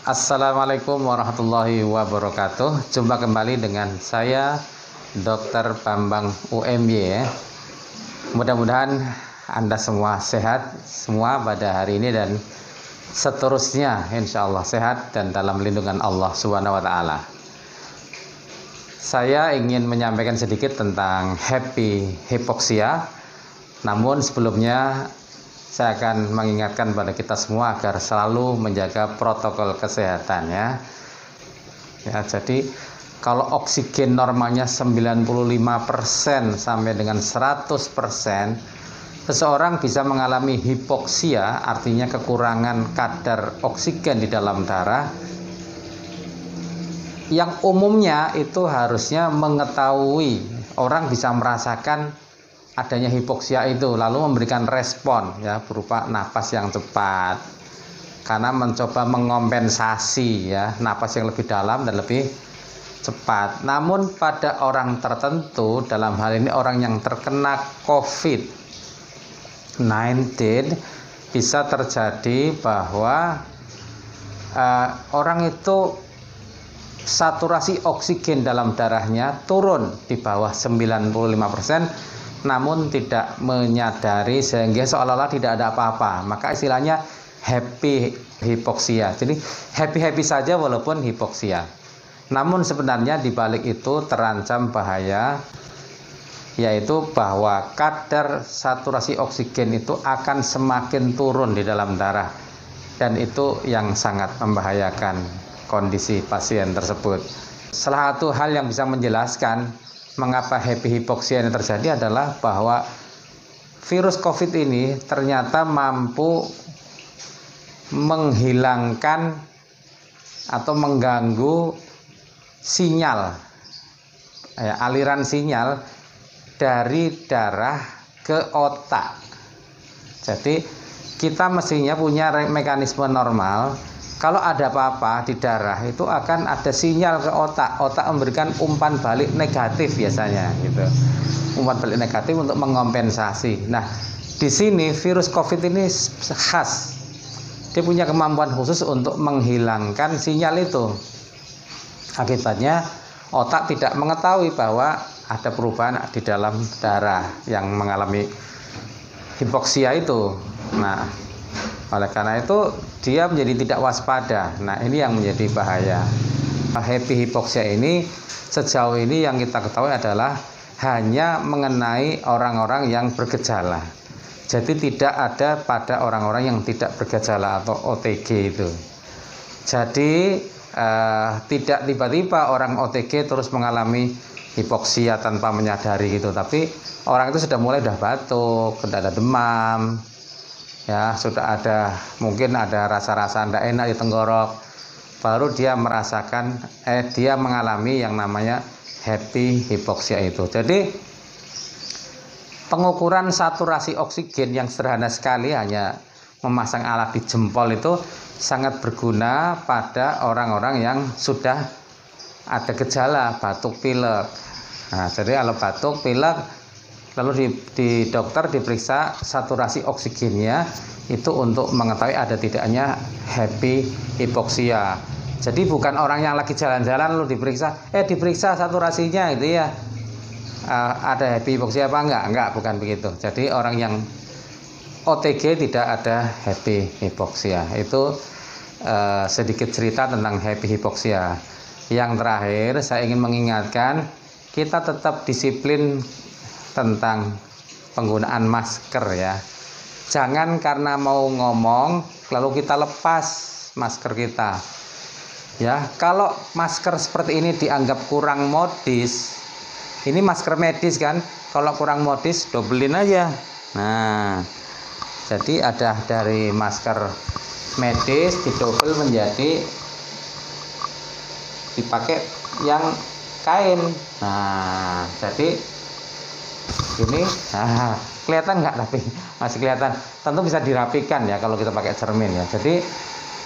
Assalamualaikum warahmatullahi wabarakatuh. Jumpa kembali dengan saya Dr. Bambang UMY. Mudah-mudahan Anda semua sehat semua pada hari ini dan seterusnya, insya Allah sehat dan dalam lindungan Allah Subhanahu wa Ta'ala. Saya ingin menyampaikan sedikit tentang happy hypoxia. Namun sebelumnya saya akan mengingatkan pada kita semua agar selalu menjaga protokol kesehatan ya. Jadi kalau oksigen normalnya 95% sampai dengan 100%, seseorang bisa mengalami hipoksia, artinya kekurangan kadar oksigen di dalam darah. Yang umumnya itu harusnya mengetahui, orang bisa merasakan adanya hipoksia itu lalu memberikan respon ya berupa napas yang cepat karena mencoba mengompensasi ya napas yang lebih dalam dan lebih cepat. Namun pada orang tertentu, dalam hal ini orang yang terkena COVID-19, bisa terjadi bahwa orang itu saturasi oksigen dalam darahnya turun di bawah 95%, namun tidak menyadari sehingga seolah-olah tidak ada apa-apa. Maka istilahnya happy hipoksia. Jadi happy-happy saja walaupun hipoksia. Namun sebenarnya di balik itu terancam bahaya, yaitu bahwa kadar saturasi oksigen itu akan semakin turun di dalam darah, dan itu yang sangat membahayakan kondisi pasien tersebut. Salah satu hal yang bisa menjelaskan mengapa happy hipoksia ini terjadi adalah bahwa virus COVID ini ternyata mampu menghilangkan atau mengganggu sinyal, aliran sinyal dari darah ke otak. Jadi kita mestinya punya mekanisme normal. Kalau ada apa-apa di darah itu akan ada sinyal ke otak. Otak memberikan umpan balik negatif biasanya gitu. Umpan balik negatif untuk mengompensasi. Nah, di sini virus COVID ini khas. Dia punya kemampuan khusus untuk menghilangkan sinyal itu. Akibatnya otak tidak mengetahui bahwa ada perubahan di dalam darah yang mengalami hipoksia itu. Nah, oleh karena itu dia menjadi tidak waspada. Nah, ini yang menjadi bahaya. Happy hipoksia ini sejauh ini yang kita ketahui adalah hanya mengenai orang-orang yang bergejala. Jadi tidak ada pada orang-orang yang tidak bergejala atau OTG itu. Jadi tidak tiba-tiba orang OTG terus mengalami hipoksia tanpa menyadari gitu. Tapi orang itu sudah mulai batuk, sudah ada demam, ya sudah ada mungkin ada rasa-rasa tidak enak di tenggorok, baru dia merasakan dia mengalami yang namanya happy hipoksia itu. Jadi pengukuran saturasi oksigen yang sederhana sekali, hanya memasang alat di jempol, itu sangat berguna pada orang-orang yang sudah ada gejala batuk pilek. Nah, jadi kalau batuk pilek lalu di dokter diperiksa saturasi oksigennya itu untuk mengetahui ada tidaknya happy hipoksia. Jadi bukan orang yang lagi jalan-jalan lalu diperiksa saturasinya itu ya ada happy hipoksia apa enggak, bukan begitu. Jadi orang yang OTG tidak ada happy hipoksia. Itu sedikit cerita tentang happy hipoksia. Yang terakhir saya ingin mengingatkan kita tetap disiplin tentang penggunaan masker ya. Jangan karena mau ngomong lalu kita lepas masker kita. Ya, kalau masker seperti ini dianggap kurang modis, ini masker medis kan, kalau kurang modis dobelin aja. Nah, jadi ada dari masker medis didobel menjadi dipakai yang kain. Nah, jadi ini kelihatan nggak, tapi masih kelihatan. Tentu bisa dirapikan ya kalau kita pakai cermin ya. Jadi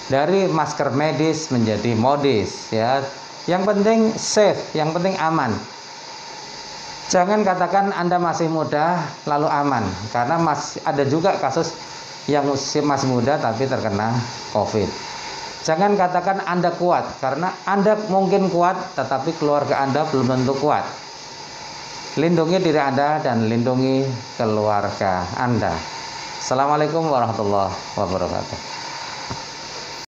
dari masker medis menjadi modis ya. Yang penting safe, yang penting aman. Jangan katakan Anda masih muda lalu aman, karena ada juga kasus yang masih muda tapi terkena COVID. Jangan katakan Anda kuat, karena Anda mungkin kuat, tetapi keluarga Anda belum tentu kuat. Lindungi diri Anda dan lindungi keluarga Anda. Assalamualaikum warahmatullahi wabarakatuh.